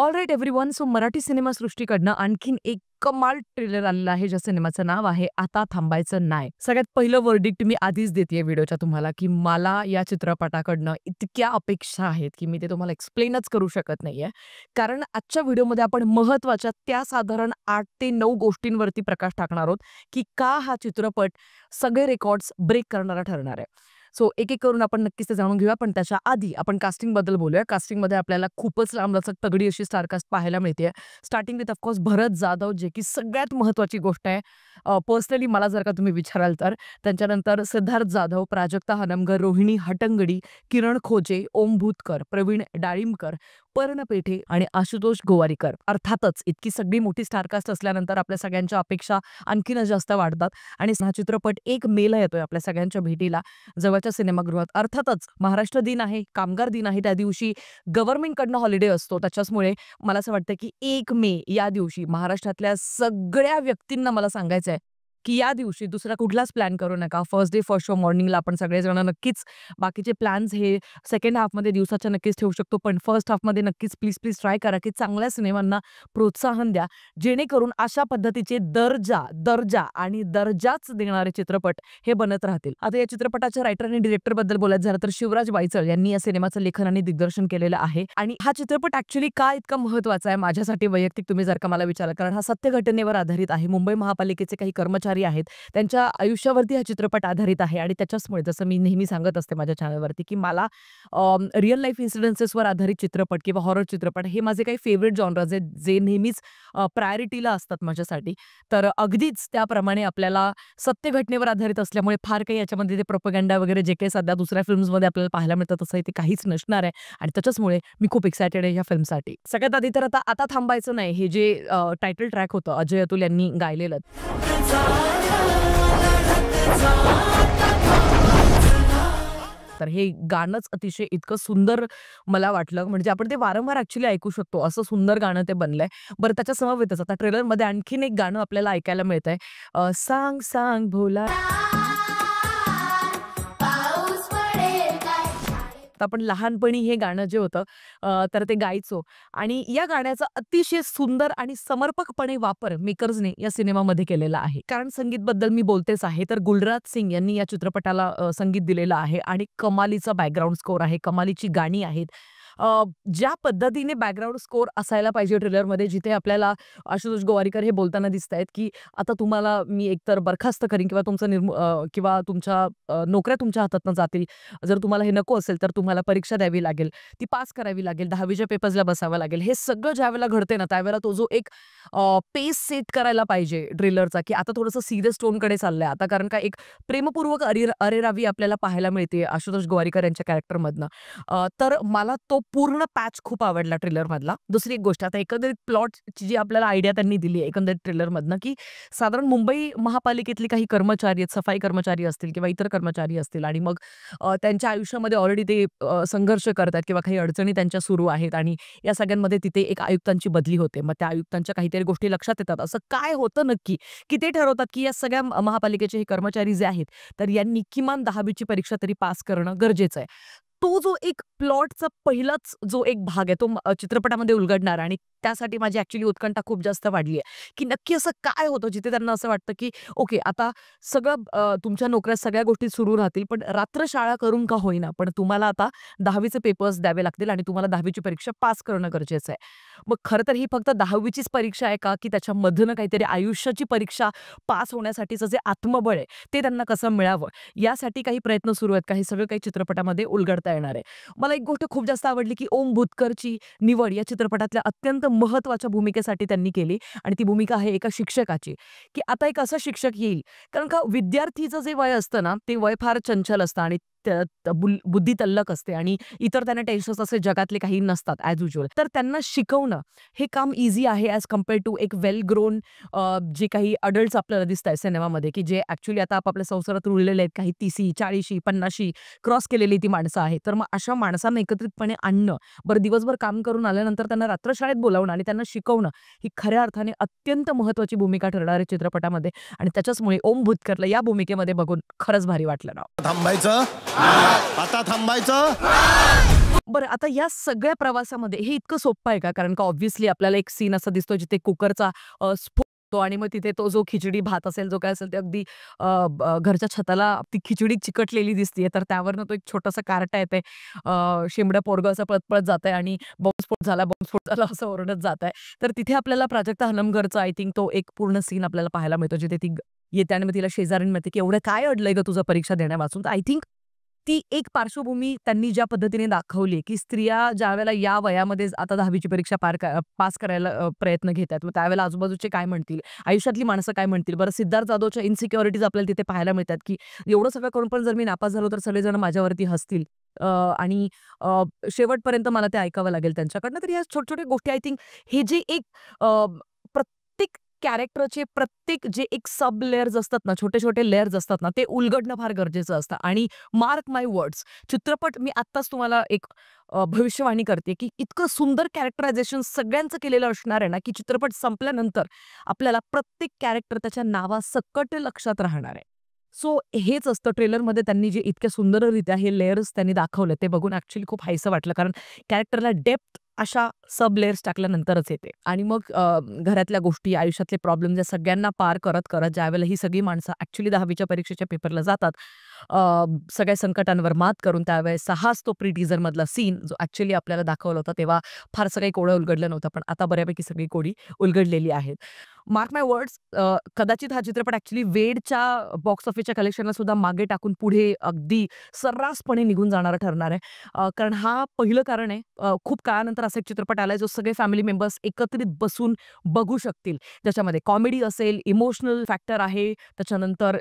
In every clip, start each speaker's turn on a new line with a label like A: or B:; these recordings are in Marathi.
A: All right everyone. So Marathi सिनेमासृष्टीकडनं आणखीन एक कमाल ट्रेलर आलेला आहे, ज्या सिनेमाचं नाव आहे आता थांबायचं नाही. सगळ्यात पहिलं वर्डिक्ट मी आधीच देतेय व्हिडिओच्या तुम्हाला, की मला या चित्रपटाकडनं इतक्या अपेक्षा आहेत, की मी ते तुम्हाला एक्सप्लेनच करू शकत नाहीये. कारण आजच्या व्हिडिओमध्ये आपण महत्त्वाच्या त्या साधारण 8 ते 9 गोष्टींवरती प्रकाश टाकणार आहोत, की का हा चित्रपट सगळे रेकॉर्ड्स ब्रेक करणारा ठरणार आहे. सो एक-एक करून आपण नक्कीच ते जाणून घेऊया. पण त्याच्या आधी आपण कास्टिंगबद्दल बोलूया. कास्टिंगमध्ये आपल्याला खूपच लांबलचक तगडी अशी स्टार कास्ट पाहायला मिळते. Starting with of course Bharat Jadhav, जे की सगळ्यात महत्त्वाची गोष्ट आहे. पर्सनली मला जर का तुम्ही विचाराल तर. त्यांच्यानंतर सिद्धार्थ जाधव, प्राजक्ता हनमकर, रोहिणी हट्टंगडी, किरण खोजे, ओम भूतकर, प्रवीण डाळिंबकर, पर्ण पेठे आणि आशुतोष गोवारीकर. अर्थातच इतकी सगळी मोठी स्टारकास्ट असल्यानंतर आपल्या सगळ्यांच्या अपेक्षा आणखीनच जास्त वाढतात आणि हा चित्रपट 1 मेला येतोय आपल्या सगळ्यांच्या भेटीला जवळच्या सिनेमागृहात. अर्थातच महाराष्ट्र दिन आहे, कामगार दिन आहे, त्या दिवशी गव्हर्नमेंटकडनं हॉलिडे असतो. त्याच्याचमुळे मला असं वाटतं की 1 मे या दिवशी महाराष्ट्रातल्या सगळ्या व्यक्तींना मला सांगायचं आहे की या दिवशी दुसरा कुठलाच प्लॅन करू नका. फर्स्ट डे फर्स्ट शो मॉर्निंगला आपण सगळेजण नक्कीच बाकीचे प्लॅन्स हे सेकंड हाफमध्ये दिवसाच्या नक्कीच ठेवू शकतो. पण फर्स्ट हाफमध्ये नक्कीच प्लीज प्लीज ट्राय करा की चांगल्या सिनेमांना प्रोत्साहन द्या, जेणेकरून अशा पद्धतीचे दर्जा आणि दर्जाच देणारे चित्रपट हे बनत राहतील. आता या चित्रपटाच्या रायटर आणि डिरेक्टर बद्दल बोलायचं झालं तर शिवराज बाईचळ यांनी या सिनेमाचं लेखन आणि दिग्दर्शन केलेलं आहे. आणि हा चित्रपट ऍक्च्युली का इतका महत्त्वाचा आहे माझ्यासाठी वैयक्तिक तुम्ही जर का मला विचारलं, कारण हा सत्य घटनेवर आधारित आहे. मुंबई महापालिकेचे काही कर्मचारी आहेत, त्यांच्या आयुष्यावरती हा चित्रपट आधारित आहे. आणि त्याच्याचमुळे जसं मी नेहमी सांगत असते माझ्या चॅनलवरती की मला रिअल लाईफ इन्सिडेन्सेसवर आधारित चित्रपट किंवा हॉरर चित्रपट हे माझे काही फेवरेट जॉनर्स आहेत, जे नेहमीच प्रायोरिटीला असतात माझ्यासाठी. तर अगदीच त्याप्रमाणे आपल्याला सत्य घटनेवर आधारित असल्यामुळे फार काही याच्यामध्ये ते प्रोपगंडा वगैरे जे काही सध्या दुसऱ्या फिल्म्समध्ये आपल्याला पाहायला मिळतं तसं इथे काहीच नसणार आहे. आणि त्याच्याचमुळे मी खूप एक्सायटेड आहे या फिल्मसाठी. सगळ्यात आधी तर आता थांबायचं नाही हे जे टायटल ट्रॅक होतं अजय अतुल यांनी गायलेलं, तर हे गाणंच अतिशय इतकं सुंदर मला वाटलं. म्हणजे आपण ते वारंवार ॲक्च्युअली ऐकू शकतो, असं सुंदर गाणं ते बनलंय. बरं, त्याच्या समवेतच आता ट्रेलरमध्ये आणखीन एक गाणं आपल्याला ऐकायला मिळतंय. सांग सांग भोला. तर आपण लहानपणी हे गाणं जे होतं तर ते गायचो आणि या गाण्याचा अतिशय सुंदर आणि समर्पकपणे वापर मेकर्सने या सिनेमामध्ये केलेला आहे. कारण संगीतबद्दल मी बोलतेच आहे, तर गुलराज सिंग यांनी या चित्रपटाला संगीत दिलेलं आहे आणि कमालीचा बॅकग्राऊंड स्कोर आहे, कमालीची गाणी आहेत. ज्या पद्धतीने बॅकग्राऊंड स्कोर असायला पाहिजे ट्रेलरमध्ये, जिथे आपल्याला आशुतोष गोवारीकर हे बोलताना दिसतायत की आता तुम्हाला मी एकतर बरखास्त करीन किंवा किंवा तुमच्या नोकऱ्या तुमच्या हातातनं जातील. जर तुम्हाला हे नको असेल तर तुम्हाला परीक्षा द्यावी लागेल, ती पास करावी लागेल, 10वीच्या पेपर्सला बसावं लागेल. हे सगळं ज्यावेळेला घडते ना, त्यावेळेला तो जो एक पेस सेट करायला पाहिजे ट्रेलरचा, की आता थोडंसं सिरियस टोनकडे चाललंय आता, कारण का एक प्रेमपूर्वक अरेरावी आपल्याला पाहायला मिळते आशुतोष गोवारीकर यांच्या कॅरेक्टरमधनं. तर मला तो पूर्ण पॅच खूप आवडला ट्रेलरमधला. दुसरी एक गोष्ट, आता एकंदरीत प्लॉटची जी आपल्याला आयडिया त्यांनी दिली आहे एकंदरीत ट्रेलरमधनं, की साधारण मुंबई महापालिकेतली काही कर्मचारी आहेत, सफाई कर्मचारी असतील किंवा इतर कर्मचारी असतील आणि मग त्यांच्या आयुष्यामध्ये ऑलरेडी ते संघर्ष करतात किंवा काही अडचणी त्यांच्या सुरू आहेत आणि या सगळ्यांमध्ये तिथे एक आयुक्तांची बदली होते. मग त्या आयुक्तांच्या काहीतरी गोष्टी लक्षात येतात. असं काय होतं नक्की, की ते ठरवतात की या सगळ्या महापालिकेचे हे कर्मचारी जे आहेत, तर यांनी किमान 10वीची परीक्षा तरी पास करणं गरजेचं आहे. तो जो एक प्लॉटचा पहिलाच जो एक भाग आहे, तो चित्रपटामध्ये उलगडणार आणि त्यासाठी माझी ॲक्च्युअली उत्कंठा खूप जास्त वाढली आहे, की नक्की असं काय होतं जिथे त्यांना असं वाटतं, की ओके आता सगळं तुमच्या नोकऱ्या सगळ्या गोष्टी सुरू राहतील, पण रात्र शाळा करून का होईना, पण तुम्हाला आता 10वीचे पेपर्स द्यावे लागतील आणि तुम्हाला 10वीची परीक्षा पास करणं गरजेचं आहे. मग खरं तर ही फक्त 10वीचीच परीक्षा आहे का, की त्याच्यामधनं काहीतरी आयुष्याची परीक्षा पास होण्यासाठीचं जे आत्मबळ आहे, ते त्यांना कसं मिळावं, यासाठी काही प्रयत्न सुरू आहेत का, हे सगळं काही चित्रपटामध्ये उलगडता येणार आहे. मला एक गोष्ट खूप जास्त आवडली, की ओम भूतकरची निवड या चित्रपटातल्या अत्यंत महत्त्वाच्या भूमिकेसाठी त्यांनी केली आणि ती भूमिका आहे एका शिक्षकाची, की आता एक असा शिक्षक येईल, कारण का विद्यार्थीचं जे वय असतं ना, ते वय फार चंचल असतं आणि बुद्धी तल्लक असते आणि इतर त्यांना टेन्शन्स असे जगातले काही नसतात ॲज युजुअल. तर त्यांना शिकवणं हे काम इझी आहे ॲज कम्पेअर्ड टू एक वेल ग्रोन जे काही अडल्ट्स आपल्याला दिसत आहेत सिनेमामध्ये, की जे ॲक्च्युअली आता आपापल्या संसारात रुळलेले आहेत, काही 30शी 40शी 50शी क्रॉस केलेली ती माणसं आहेत. तर मग अशा माणसांना एकत्रितपणे आणणं, बरं दिवसभर काम करून आल्यानंतर त्यांना रात्रशाळेत बोलावणं आणि त्यांना शिकवणं, ही खऱ्या अर्थाने अत्यंत महत्त्वाची भूमिका ठरणार आहे चित्रपटामध्ये आणि त्याच्याचमुळे ओम भूतकरला या भूमिकेमध्ये बघून खरंच भारी वाटलं ना.
B: थांबायचं आता थांबायचं.
A: बरं, आता या सगळ्या प्रवासामध्ये हे इतकं सोपं आहे का? कारण का ऑब्व्हियसली आपल्याला एक सीन असा दिसतो जिथे कुकरचा स्फोट होतो आणि मग तिथे तो जो खिचडी भात असेल, जो काय असेल ते अगदी घरच्या छताला ती खिचडी चिकटलेली दिसतीये. तर त्यावरनं तो एक छोटासा कार्टा येतंय. शेंबडं पोरगं असं पळत-पळत जातंय आणि बॉम्बस्फोट झाला असं ओरडत जातंय. तर तिथे आपल्याला प्राजक्ता हनमकरचा आय थिंक तो एक पूर्ण सीन आपल्याला पाहायला मिळतो, जिथे ती येते आणि मग तिला शेजारीण म्हणते, की "एवढं काय अडलंय गं तुझं परीक्षा देण्यावाचून?" तर आय थिंक ती एक पार्श्वभूमी त्यांनी ज्या पद्धतीने दाखवली, की स्त्रिया ज्यावेळेला या वयामध्ये आता 10वी ची परीक्षा पास करायला प्रयत्न घेत आहेत. मग त्यावेळेला आजूबाजूचे काय म्हणतील? आयुष्यातली माणसं काय म्हणतील? बरं, सिद्धार्थ जाधवच्या इन्सिक्युरिटीज आपल्याला तिथे पाहायला मिळतात, की एवढं सगळं करून पण जर मी नापास झालो तर सगळेजण माझ्यावरती हसतील. आणि शेवटपर्यंत मला ते ऐकावं लागेल त्यांच्याकडनं. तर या छोट्या-छोट्या गोष्टी आय थिंक हे जे एक प्रत्येक कॅरेक्टरचे प्रत्येक जे एक सब लेयर्स असतात ना, छोटे-छोटे लेयर्स असतात ना, ते उलगडणं फार गरजेचं असतं. आणि मार्क माय वर्ड्स, चित्रपट मी आत्ताच तुम्हाला एक भविष्यवाणी करते, की इतकं सुंदर कॅरेक्टरायझेशन सगळ्यांचं केलेलं असणार आहे ना, की चित्रपट संपल्यानंतर आपल्याला प्रत्येक कॅरेक्टर त्याच्या नावासकट लक्षात राहणार आहे. सो हेच असतं ट्रेलरमध्ये त्यांनी जे इतक्या सुंदररित्या हे लेयर्स त्यांनी दाखवले, ते बघून ॲक्चुअली खूप हायसं वाटलं. कारण कॅरेक्टरला डेप्थ अशा सब लेयर्स टाकल्यानंतरच येते. आणि मग घरातल्या गोष्टी, आयुष्यातले प्रॉब्लेम्स या सगळ्यांना पार करत ज्यावेळेला ही सगळी माणसं ॲक्चुअली 10वीच्या परीक्षेच्या पेपरला जातात, सगळ्या संकटांवर मात करून त्यावेळेस हाच तो प्री टीझर मधला सीन जो ॲक्चुअली आपल्याला दाखवला होता, तेव्हा फारसं काही कोडं उलगडलं नव्हतं. पण आता बऱ्यापैकी सगळी कोडी उलगडलेली आहेत. मार्क माय वर्ड्स, कदाचित हा चित्रपट ॲक्चुअली वेडच्या बॉक्स ऑफिसच्या कलेक्शनला सुद्धा मागे टाकून पुढे अगदी सर्रासपणे निघून जाणारा ठरणार आहे. कारण हा पहिलं कारण आहे, खूप काळानंतर असा एक चित्रपट आलाय जो सगळे फॅमिली मेंबर्स एकत्रित बसून बघू शकतील. ज्याच्यामध्ये कॉमेडी असेल, इमोशनल फॅक्टर आहे, त्याच्यानंतर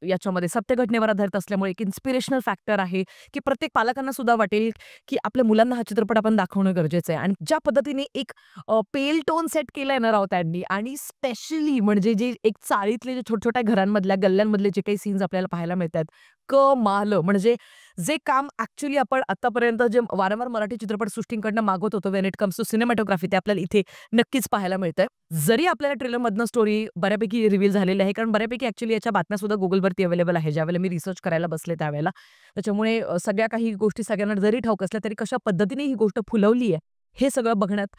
A: याच्यामध्ये सत्य घटनेवर आधारित असल्यामुळे एक इन्स्पिरेशनल फॅक्टर आहे, की प्रत्येक पालकांना सुद्धा वाटेल, की आपल्या मुलांना हा चित्रपट आपण दाखवणं गरजेचं आहे. आणि ज्या पद्धतीने एक पेल टोन सेट केलाय ना राव त्यांनी, आणि स्पेशली म्हणजे जे एक चाळीतले जे छोट्या-छोट्या घरांमधल्या, गल्ल्यांमधले जे काही सीन्स आपल्याला पाहायला मिळतात, कमाल. म्हणजे जे काम ॲक्चुअली आपण आतापर्यंत जे वारंवार मराठी चित्रपटसृष्टींकडनं मागवत होतो when it comes to cinematography, ते आपल्याला इथे नक्कीच पाहायला मिळतंय. जरी आपल्याला ट्रेलरमधनं स्टोरी बऱ्यापैकी रिव्हील झालेली आहे, कारण बऱ्यापैकी ॲक्चुअली याच्या बातम्या सुद्धा Googleवरती अवेलेबल आहे, ज्यावेळेला मी रिसर्च करायला बसले त्यावेळेला. त्याच्यामुळे सगळ्या काही गोष्टी सगळ्यांना जरी ठाऊक असल्या तरी कशा पद्धतीने ही गोष्ट फुलवली आहे, हे सगळं बघण्यात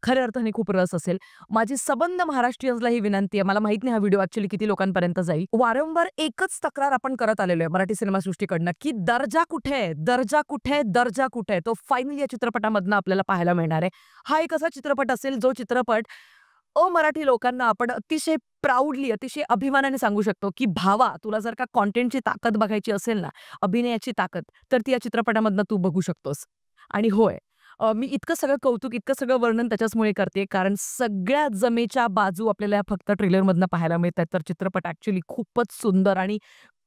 A: खऱ्या अर्थाने खूप रस असेल. माझी सबंध महाराष्ट्रीयन्सला ही विनंती आहे. मला माहित नाही हा व्हिडिओ ॲक्चुअली किती लोकांपर्यंत जाईल. वारंवार एकच तक्रार आपण करत आलेलो आहे मराठी सिनेमासृष्टीकडनं, की दर्जा कुठे आहे? दर्जा कुठे आहे? दर्जा कुठे आहे? तो फायनली या चित्रपटामधनं आपल्याला पाहायला मिळणार आहे. हा एक असा चित्रपट असेल जो चित्रपट अमराठी लोकांना आपण अतिशय प्राउडली, अतिशय अभिमानाने सांगू शकतो, की भावा, तुला जर का कंटेंटची ताकद बघायची असेल ना, अभिनयाची ताकद, तर ती या चित्रपटामधनं तू बघू शकतोस. आणि होय, मी इतकं सगळं कौतुक, इतकं सगळं वर्णन त्याच्याचमुळे करते, कारण सगळ्या जमेच्या बाजू आपल्याला या फक्त ट्रेलरमधनं पाहायला मिळतात. तर चित्रपट ॲक्चुअली खूपच सुंदर आणि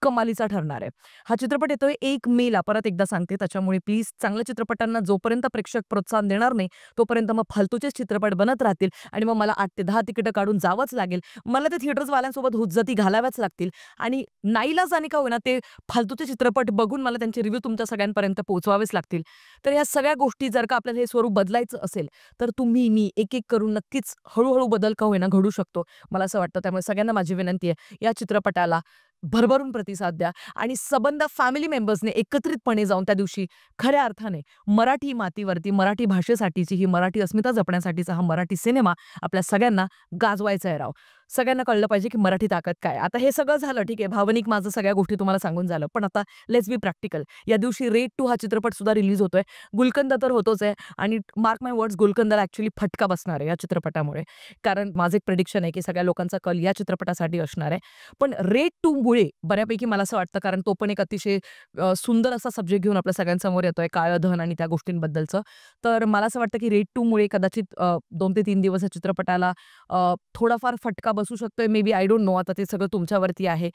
A: कमालीचा ठरणार आहे. हा चित्रपट येतोय 1 मेला, परत एकदा सांगते. त्याच्यामुळे प्लीज चांगल्या चित्रपटांना जोपर्यंत प्रेक्षक प्रोत्साहन देणार नाही, तोपर्यंत मग फालतूचेच चित्रपट बनत राहतील आणि मग मला 8 ते 10 तिकीटं काढून जावंच लागेल. मला ते थिएटर्सवाल्यांसोबत हुज्जती घालाव्याच लागतील आणि नाईलाजाने का होईना ते फालतूचे चित्रपट बघून मला त्यांचे रिव्ह्यू तुमच्या सगळ्यांपर्यंत पोहोचवावेच लागतील. तर या सगळ्या गोष्टी जर का आपल्याला हे स्वरूप बदलायचं असेल, तर तुम्ही, मी एक-एक करून नक्कीच हळू बदल का होईना घडू शकतो. मला असं वाटतं. त्यामुळे सगळ्यांना माझी विनंती आहे, या चित्रपटाला भरभरून प्रतिसाद द्या आणि सबंध फॅमिली मेंबर्सने एकत्रितपणे जाऊन त्या दिवशी खऱ्या अर्थाने मराठी मातीवरती, मराठी भाषेसाठीची, ही मराठी अस्मिता जपण्यासाठीचा हा मराठी सिनेमा आपल्या सगळ्यांना गाजवायचा आहे राव. सगळ्यांना कळलं पाहिजे की मराठी ताकद काय. आता हे सगळं झालं, ठीक आहे, भावनिक माझं सगळ्या गोष्टी तुम्हाला सांगून झालं. पण आता लेट्स बी प्रॅक्टिकल. या दिवशी रेड 2 हा चित्रपट सुद्धा रिलीज होतोय. गुलकंद तर होतोच आहे आणि मार्क माय वर्ड्स, गुलकंदला ॲक्चुअली फटका बसणार आहे या चित्रपटामुळे. कारण माझं एक प्रेडिक्शन आहे की सगळ्या लोकांचा कल या चित्रपटासाठी असणार आहे. पण रेड 2 मुळे बऱ्यापैकी मला असं वाटतं, कारण तो पण एक अतिशय सुंदर असा सब्जेक्ट घेऊन आपल्या समोर येतोय, काळं धन आणि त्या गोष्टींबद्दलचं. तर मला असं वाटतं की रेड 2 मुळे कदाचित 2 ते 3 दिवस या चित्रपटाला थोडाफार फटका बसू शकतोय. Maybe I don't know. आता ते सगळं तुमच्यावरती आहे.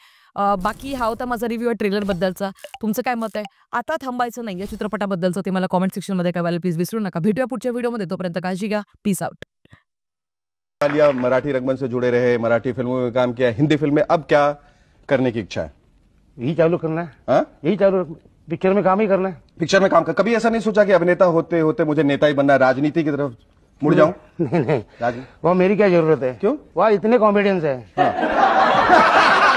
A: बाकी हा होता माझा रिव्ह्यू आहे ट्रेलरबद्दलचा. तुमचं काय मत आहे? आता थांबायचं नाही या चित्रपटाबद्दलचं ते मला कमेंट सेक्शनमध्ये कळवायला प्लीज विसरू नका. भेटूया पुढच्या व्हिडिओमध्ये. तोपर्यंत काळजी घ्या. Peace out.
B: लिया, मराठी रंगमंच से जुड़े रहे, मराठी फिल्मों में काम किया, हिंदी फिल्म में अब क्या करने की इच्छा है?
C: यही चालू करना है।
B: हाँ?
C: यही चालू, पिक्चर में काम ही करना है।
B: पिक्चर में काम कर, कभी ऐसा नहीं सोचा कि अभिनेता होते होते मुझे नेता ही बनना है, राजनीति की तरफ मुड़ जाऊं?
C: नहीं, वो मेरी क्या जरूरत है?
B: क्यों?
C: वहाँ इतने कॉमेडियंस है।
B: हाँ।